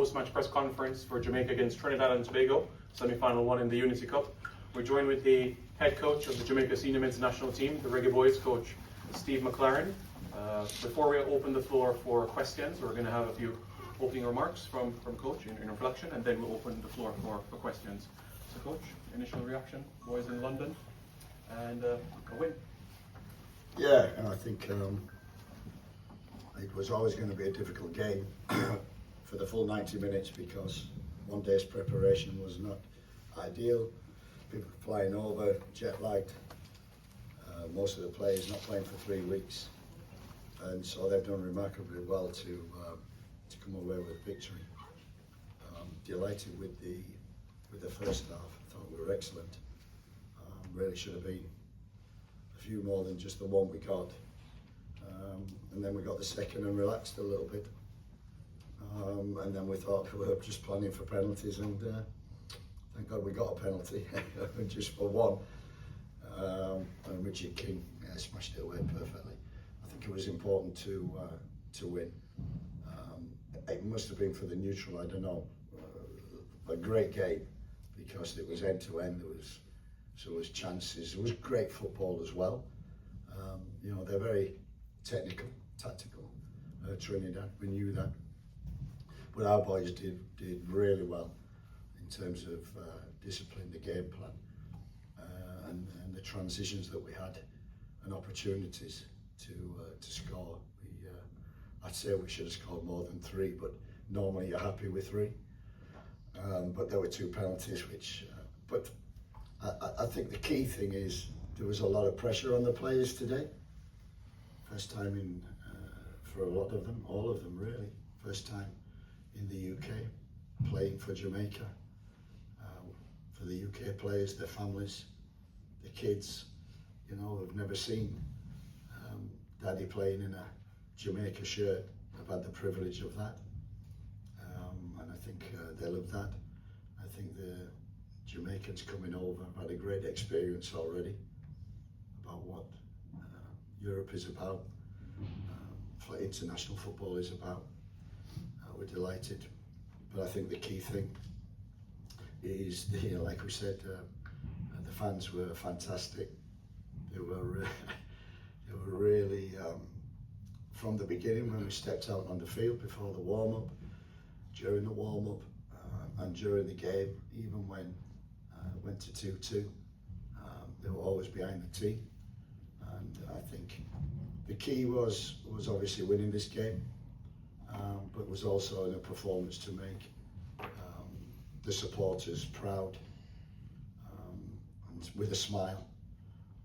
post-match press conference for Jamaica against Trinidad and Tobago, semi-final one in the Unity Cup. We're joined with the head coach of the Jamaica Senior Men's National Team, the Reggae Boys, Coach Steve McLaren. Before we open the floor for questions, we're going to have a few opening remarks from Coach in reflection, and then we'll open the floor for questions. So Coach, initial reaction, boys in London, and a win. Yeah, and I think it was always going to be a difficult game for the full 90 minutes because one day's preparation was not ideal. People flying over, jet lagged. Most of the players not playing for 3 weeks, and so they've done remarkably well to come away with a victory. Delighted with the first half. I thought we were excellent. Really should have been a few more than just the one we got. And then we got the second and relaxed a little bit. And then we thought we were just planning for penalties, and thank God we got a penalty, just for one. And Richard King smashed it away perfectly. I think it was important to win. It must have been for the neutral, I don't know. A great game because it was end to end. There was chances. It was great football as well. You know, they're very technical, tactical. Trinidad, we knew that. But our boys did really well in terms of discipline, the game plan, and the transitions that we had, and opportunities to score. I'd say we should have scored more than 3, but normally you're happy with 3. But there were 2 penalties, which. But I think the key thing is there was a lot of pressure on the players today. First time in for a lot of them, all of them really. First time in the UK, playing for Jamaica. For the UK players, their families, the kids, you know, have never seen Daddy playing in a Jamaica shirt. I've had the privilege of that, and I think they love that. I think the Jamaicans coming over have had a great experience already about what Europe is about, what international football is about. We're delighted, but I think the key thing is, like we said, the fans were fantastic. They were really, from the beginning when we stepped out on the field, before the warm-up, during the warm-up, and during the game, even when it went to 2-2, they were always behind the team. And I think the key was obviously winning this game, but was also in a performance to make the supporters proud, and with a smile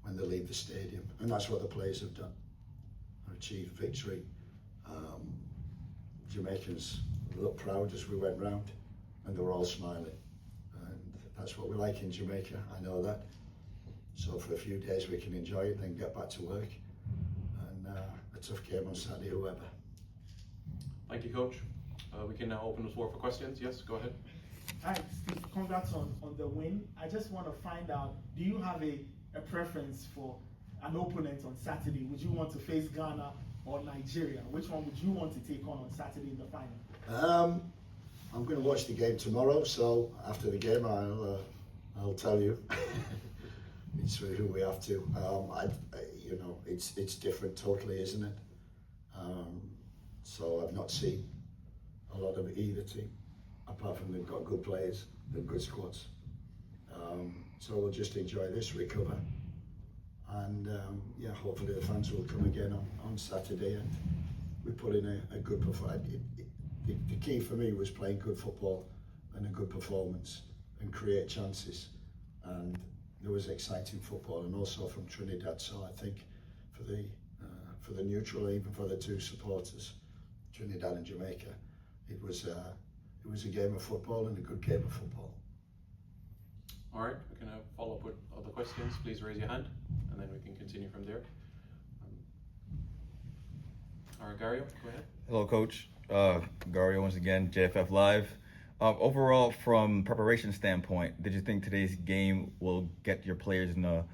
when they leave the stadium. And that's what the players have done, achieved victory. Jamaicans looked proud as we went round, and they were all smiling. And that's what we like in Jamaica, I know that. So for a few days we can enjoy it, then get back to work. And a tough game on Saturday, whoever. Thank you, Coach. We can now open the floor for questions. Yes, go ahead. Hi, Steve. Congrats on the win. I just want to find out, do you have a preference for an opponent on Saturday? Would you want to face Ghana or Nigeria? Which one would you want to take on Saturday in the final? I'm going to watch the game tomorrow, so after the game I'll tell you. It's who we have to. You know, it's different totally, isn't it? So I've not seen a lot of either team, apart from they've got good players, they've good squads. So we'll just enjoy this, recover, and yeah, hopefully the fans will come again on Saturday, and we put in a good performance. The key for me was playing good football and a good performance and create chances, and there was exciting football, and also from Trinidad. So I think for the neutral, even for the 2 supporters, Trinidad and Jamaica, it was a game of football and a good game of football. All right, we can follow up with other questions. Please raise your hand, and then we can continue from there. All right, Gario, go ahead. Hello, Coach. Gario once again, JFF Live. Overall, from preparation standpoint, did you think today's game will get your players in the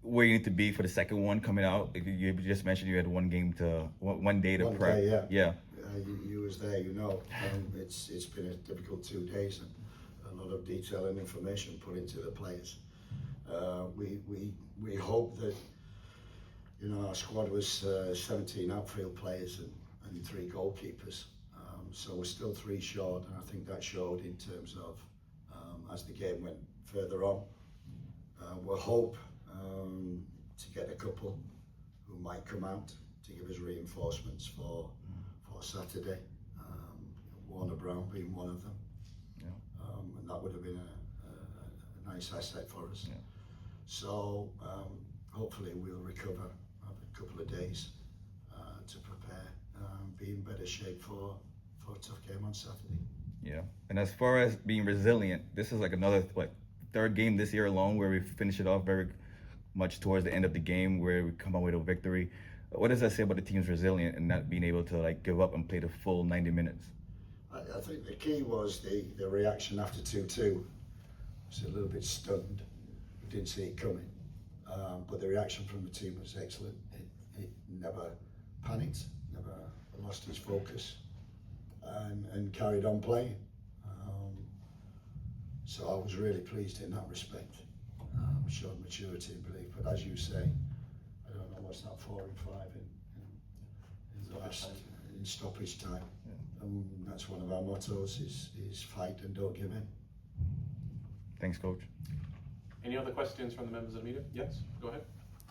where you need to be for the second one coming out? You just mentioned you had one day to prep. Yeah. you was there, you know. It's been a difficult 2 days and a lot of detail and information put into the players. We hope that, you know, our squad was 17 outfield players and 3 goalkeepers. So we're still 3 short, and I think that showed in terms of as the game went further on. We'll hope to get a couple who might come out to give us reinforcements for Saturday. Warner Brown being one of them, and that would have been a nice asset for us. Yeah. So hopefully we'll recover, have a couple of days to prepare, be in better shape for a tough game on Saturday. Yeah, and as far as being resilient, this is like another 3rd game this year alone where we finish it off very much towards the end of the game where we come out with a victory. What does that say about the team's resilience and not being able to like give up and play the full 90 minutes? I think the key was the reaction after 2-2. I was a little bit stunned. We didn't see it coming, but the reaction from the team was excellent. It never panicked, never lost its focus, and carried on playing. So I was really pleased in that respect. Showed maturity and belief, but as you say, I don't know what's that 4 and 5 in the last in stoppage time. Yeah. And that's one of our mottos: is fight and don't give in. Thanks, Coach. Any other questions from the members of the media? Yes, go ahead.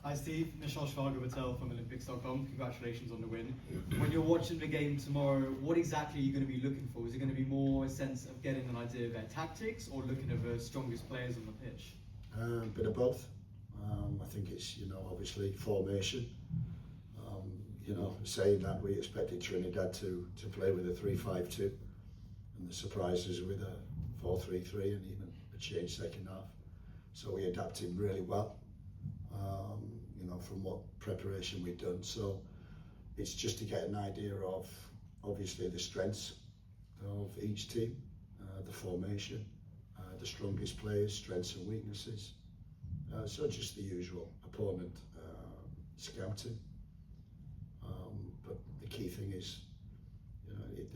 Hi Steve, Nashel from Olympics.com. Congratulations on the win. When you're watching the game tomorrow, what exactly are you going to be looking for? Is it going to be more a sense of getting an idea of their tactics or looking at the strongest players on the pitch? A bit of both. I think it's, you know, obviously formation. You know, saying that we expected Trinidad to play with a 3-5-2 and the surprises with a 4-3-3 and even a change second half. So we adapted really well. You know, from what preparation we've done. So it's just to get an idea of obviously the strengths of each team, the formation, the strongest players, strengths and weaknesses. So just the usual opponent scouting. But the key thing is, you know, it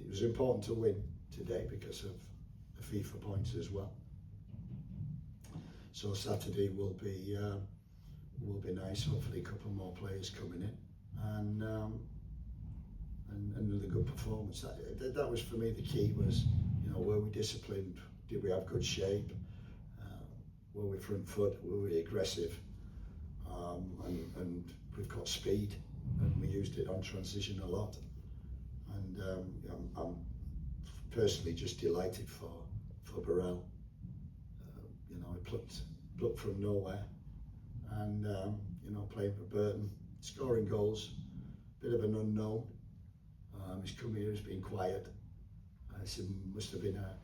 was important to win today because of the FIFA points as well. So Saturday will be nice. Hopefully, a couple more players coming in, and another good performance. That was for me the key. Was, you know, were we disciplined? Did we have good shape? Were we front foot? Were we aggressive? And we've got speed, and we used it on transition a lot. And I'm personally just delighted for Burrell. You know, he plucked from nowhere. And you know, playing for Burton, scoring goals, bit of an unknown. He's come here, he's been quiet. It must have been a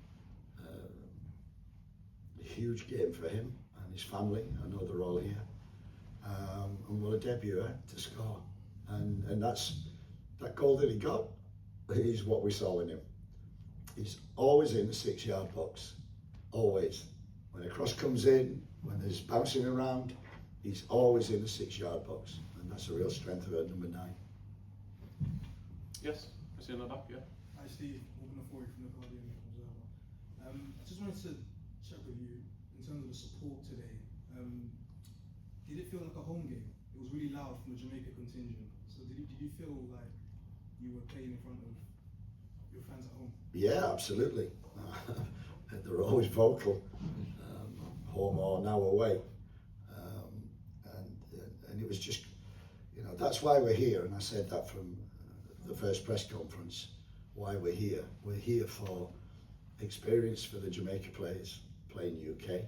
huge game for him and his family. I know they're all here. And what a debut to score. And that goal that he got is what we saw in him. He's always in the 6-yard box, always. When a cross comes in, when there's bouncing around, he's always in the 6-yard box, and that's a real strength of it, number 9. Yes, I see in the back, yeah. Hi Steve, Morgan Afori from the Guardian Observer. I just wanted to check with you in terms of the support today. Did it feel like a home game? It was really loud from the Jamaica contingent. So did you feel like you were playing in front of your fans at home? Yeah, absolutely. They're always vocal, home or now away. And it was just, you know, that's why we're here. And I said that from the first press conference, why we're here. We're here for experience for the Jamaica players playing UK.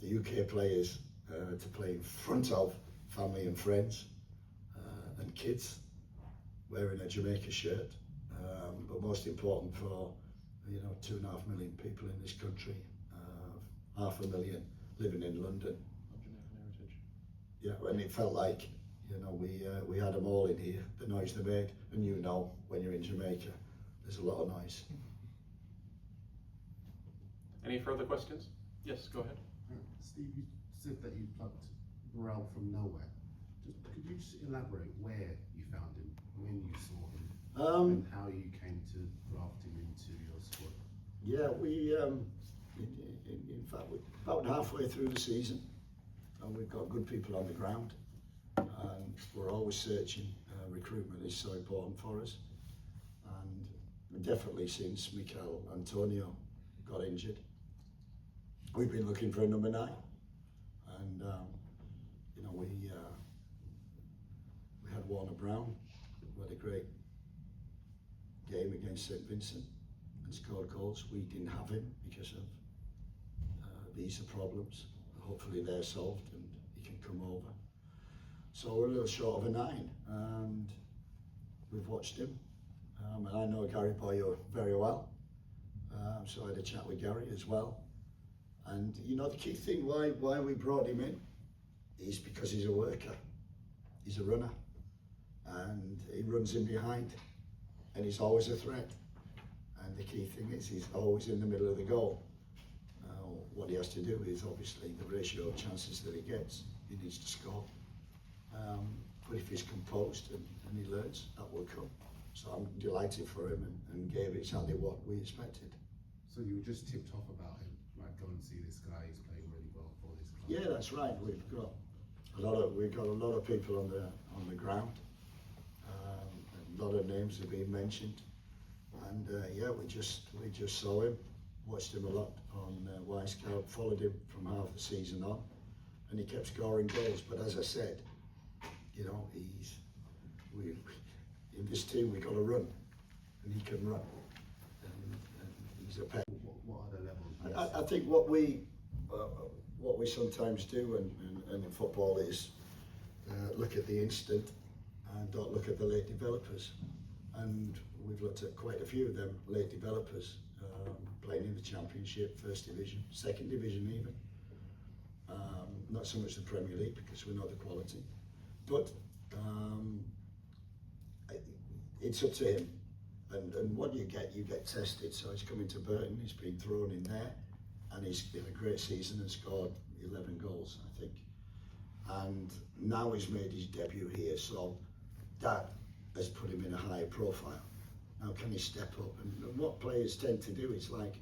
The UK players to play in front of family and friends and kids wearing a Jamaica shirt. But most important for, you know, 2.5 million people in this country, 500,000 living in London. Yeah, and it felt like, you know, we had them all in here, the noise they made, and you know, when you're in Jamaica, there's a lot of noise. Any further questions? Yes, go ahead. Steve, you said that you plucked Burrell from nowhere. Could you just elaborate where you found him, when you saw him? and how you came to graft him into your squad. Yeah, we, in fact, we're about halfway through the season, and we've got good people on the ground, and we're always searching. Recruitment is so important for us, and definitely since Mikel Antonio got injured, we've been looking for a number 9, and you know, we had Warner Brown, who had a great game against St Vincent and scored goals. We didn't have him because of visa problems. Hopefully they're solved and he can come over. So we're a little short of a 9, and we've watched him. And I know Gary Boyo very well, so I had a chat with Gary as well. And you know, the key thing why we brought him in is because he's a worker, he's a runner, and he runs in behind, and he's always a threat. And the key thing is he's always in the middle of the goal. What he has to do is obviously the ratio of chances that he gets, he needs to score. But if he's composed and he learns, that will come. So I'm delighted for him and gave exactly what we expected. So you were just tipped off about him, like go and see this guy, he's playing really well for this club. Yeah, that's right. We've got a lot of people on the ground. A lot of names have been mentioned, and yeah, we just saw him, watched him a lot on Y-Scout, followed him from half the season on, and he kept scoring goals. But as I said, you know, in this team we got to run, and he can run, and he's a pet. What are the levels? I think what we sometimes do and in football is look at the instant and don't look at the late developers. And we've looked at quite a few of them late developers playing in the Championship, First Division, Second Division even. Not so much the Premier League because we know the quality, but it's up to him. And what you get tested. So he's coming to Burton, he's been thrown in there, and he's had a great season and scored 11 goals, I think. And now he's made his debut here, so that has put him in a higher profile. Now can he step up? And what players tend to do, it's like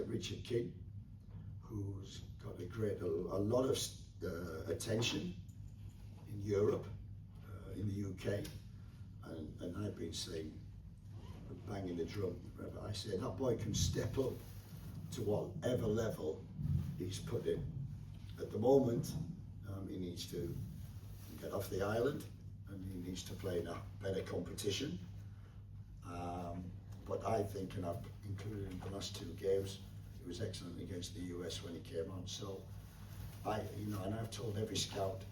Richard King, who's got a lot of attention in Europe, in the UK, and I've been saying, banging the drum, I say that boy can step up to whatever level he's put in. At the moment, he needs to get off the island and he needs to play in a better competition. But I think, and I've included in the last 2 games, he was excellent against the US when he came on. So and I've told every scout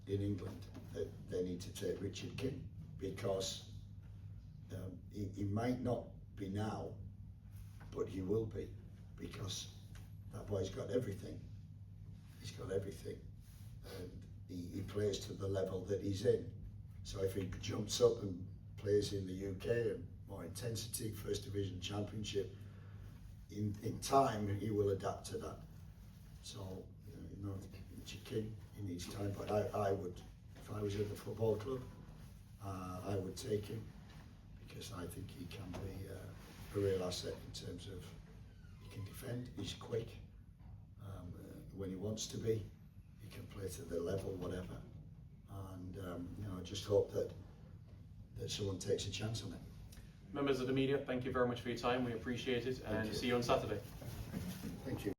in England that they need to take Richard King, because he might not be now, but he will be, because that boy's got everything. He's got everything, and he plays to the level that he's in. So if he jumps up and plays in the UK and more intensity, First Division, Championship, in time he will adapt to that. So Richard King, he needs time, but I would, if I was at the football club, I would take him, because I think he can be a real asset in terms of he can defend, he's quick, when he wants to be, he can play to the level, whatever, and I just hope that someone takes a chance on it. Members of the media, thank you very much for your time. We appreciate it, and see you on Saturday. Thank you.